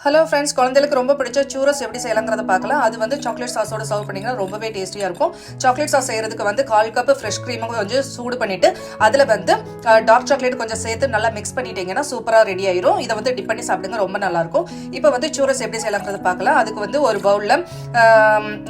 Hello friends, குழந்தைகளுக்கு ரொம்ப பிடிச்ச சூரஸ் எப்படி செய்யலாங்கிறத பார்க்கலாம். அது வந்து சாக்லேட் சாஸோட சர்வ் பண்ணிங்கன்னா ரொம்பவே டேஸ்டியாக இருக்கும். சாக்லேட் சாஸ் செய்யறதுக்கு வந்து 1/4 கப் ஃப்ரெஷ் க்ரீமை கொஞ்சம் சூடு பண்ணிட்டு அதில் வந்து டார்க் சாக்லேட் கொஞ்சம் சேர்த்து நல்லா மிக்ஸ் பண்ணிட்டீங்கன்னா சூப்பராக ரெடி ஆயிரும். இதை வந்து டிப் பண்ணி சாப்பிடுங்க, ரொம்ப நல்லாயிருக்கும். இப்போ வந்து சூரஸ் எப்படி செய்யலாங்கிறத பார்க்கலாம். அதுக்கு வந்து ஒரு பவுலில்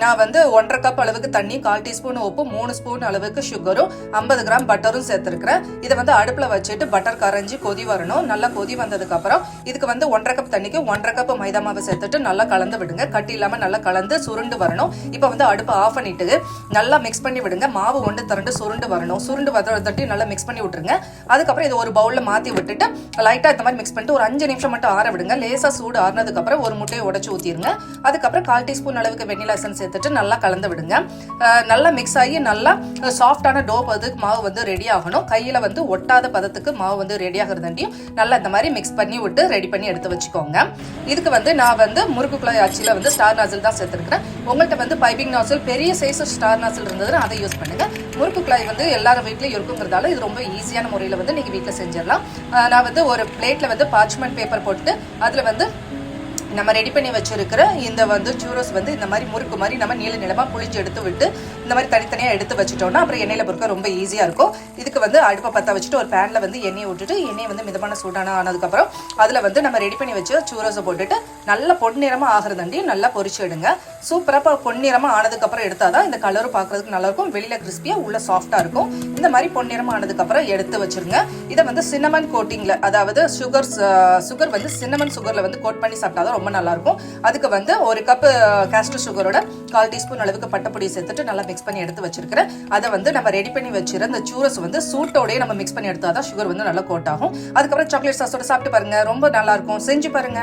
நான் வந்து 1/2 கப் அளவுக்கு தண்ணி, 1/4 டீஸ்பூன் உப்பு, 3 ஸ்பூன் அளவுக்கு சுகரும், 50 கிராம் பட்டரும் சேர்த்துருக்கிறேன். இதை வந்து அடுப்பில் வச்சுட்டு பட்டர் கரைஞ்சி கொதி வரணும். நல்லா கொதி வந்ததுக்கப்புறம் இதுக்கு வந்து 1/2 கப் தண்ணிக்கு 1/2 கப் மைதா மாவை சேர்த்துட்டு நல்லா கலந்து விடுங்க. கட்டி இல்லாம நல்லா கலந்து சுருண்டு வரணும். இப்போ வந்து அடுப்பு ஆஃப் பண்ணிட்டு நல்லா மிக்ஸ் பண்ணி விடுங்க. மாவு ஒன்று திரண்டு சுருண்டு வரணும். சுருண்டு வதட்டி நல்லா மிக்ஸ் பண்ணி விட்டுருங்க. அதுக்கப்புறம் இது ஒரு பவுல்ல மாத்தி விட்டுட்டு லைட்டா இந்த மாதிரி மிக்ஸ் பண்ணிட்டு ஒரு 5 நிமிஷம் மட்டும் ஆற விடுங்க. லேசா சூடு ஆறினதுக்கு அப்புறம் ஒரு முட்டையை உடைச்சு ஊத்திருங்க. அதுக்கப்புறம் 1/4 டீஸ்பூன் அளவுக்கு வெண்ணிலா எசன்ஸ் சேர்த்துட்டு நல்லா கலந்து விடுங்க. நல்லா மிக்ஸ் ஆகி நல்லா சாஃப்டான டோ பதத்துக்கு மாவு வந்து ரெடி ஆகணும். கையில வந்து ஒட்டாத பதத்துக்கு மாவு வந்து ரெடி ஆகிறதாண்டியும் நல்லா இந்த மாதிரி மிக்ஸ் பண்ணி விட்டு ரெடி பண்ணி எடுத்து வச்சுக்கோங்க. இதுக்கு வந்து நான் வந்து முறுக்கு குழாய் ஆச்சில வந்து ஸ்டார் நாசில் தான் சேர்த்துருக்கிறேன். உங்கள்கிட்ட வந்து பைப்பிங் நாசில் பெரிய சைஸ் ஸ்டார் நாசில் இருந்ததுன்னா அதை யூஸ் பண்ணுங்க. முறுக்கு குழாய் வந்து எல்லாரும் வீட்லயும் இருக்குங்கிறதால இது ரொம்ப ஈஸியான முறையில் வந்து நீங்க வீட்டில் செஞ்சிடலாம். நான் வந்து ஒரு பிளேட்ல வந்து பார்ச்மெண்ட் பேப்பர் போட்டு அதுல வந்து நம்ம ரெடி பண்ணி வச்சிருக்கிற இந்த வந்து சூரோஸ் வந்து இந்த மாதிரி முறுக்கு மாதிரி நம்ம நீள நிலமா புளிஞ்சு எடுத்து விட்டு இந்த மாதிரி தனித்தனியாக எடுத்து வச்சுட்டோம்னா அப்புறம் எண்ணெயில் பொறுக்க ரொம்ப ஈஸியாக இருக்கும். இதுக்கு வந்து அடுப்பை பற்ற வச்சுட்டு ஒரு பேனில் வந்து எண்ணெயை விட்டுட்டு எண்ணெயை வந்து மிதமான சூடான ஆனதுக்கப்புறம் அதில் வந்து நம்ம ரெடி பண்ணி வச்சு சூரோஸை போட்டுட்டு நல்லா பொன்னிறமாக ஆகிறதாண்டியும் நல்லா பொரிச்சு எடுங்க. சூப்பராக பொன்னிறமாக ஆனதுக்கப்புறம் எடுத்தால் தான் இந்த கலரும் பார்க்குறதுக்கு நல்லாயிருக்கும். வெளியில் கிறிஸ்பியாக உள்ள சாஃப்டாக இருக்கும். இந்த மாதிரி பொன்னிறமாக ஆனதுக்கப்புறம் எடுத்து வச்சுருங்க. இதை வந்து சின்னமன் கோட்டிங்கில், அதாவது சுகர் வந்து சின்னமன் சுகரில் வந்து கோட் பண்ணி சாப்பிட்டா தான் ரொம்ப நல்லா இருக்கும். அதுக்கு வந்து ஒரு கப் காஸ்டர் சுகரோட 1/4 டீஸ்பூன் அளவுக்கு பட்டப்பொடி சேர்த்துட்டு நல்லா மிக்ஸ் பண்ணி எடுத்து வச்சிருக்கிறேன். அதை வந்து நம்ம ரெடி பண்ணி வச்சிருந்த இந்த சூரஸ் வந்து சூட்டோடய நம்ம மிக்ஸ் பண்ணி எடுத்தாதான் சுகர் வந்து நல்லா கோட் ஆகும். அதுக்கப்புறம் சாக்லேட் சாஸோட சாப்பிட்டு பாருங்க, ரொம்ப நல்லா இருக்கும். செஞ்சு பாருங்க.